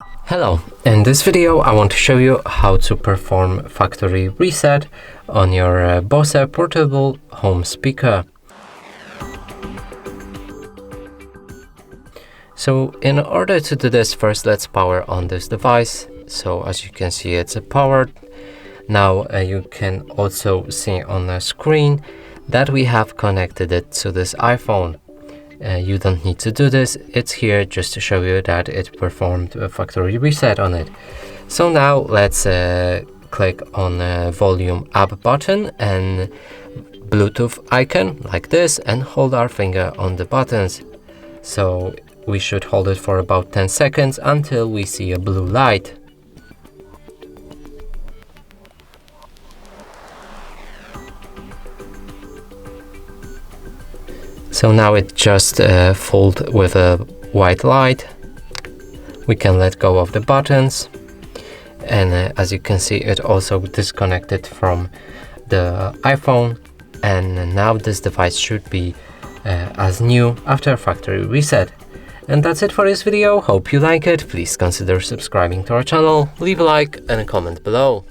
Hello, in this video I want to show you how to perform factory reset on your Bose portable home speaker. So in order to do this, first let's power on this device. So as you can see, it's powered. Now you can also see on the screen that we have connected it to this iPhone. You don't need to do this, it's here just to show you that it performed a factory reset on it. So now let's click on the volume up button and Bluetooth icon like this and hold our finger on the buttons. So we should hold it for about 10 seconds until we see a blue light. So now it just filled with a white light. We can let go of the buttons, and as you can see, it also disconnected from the iPhone, and now this device should be as new after factory reset. And that's it for this video. Hope you like it. Please consider subscribing to our channel, leave a like and a comment below.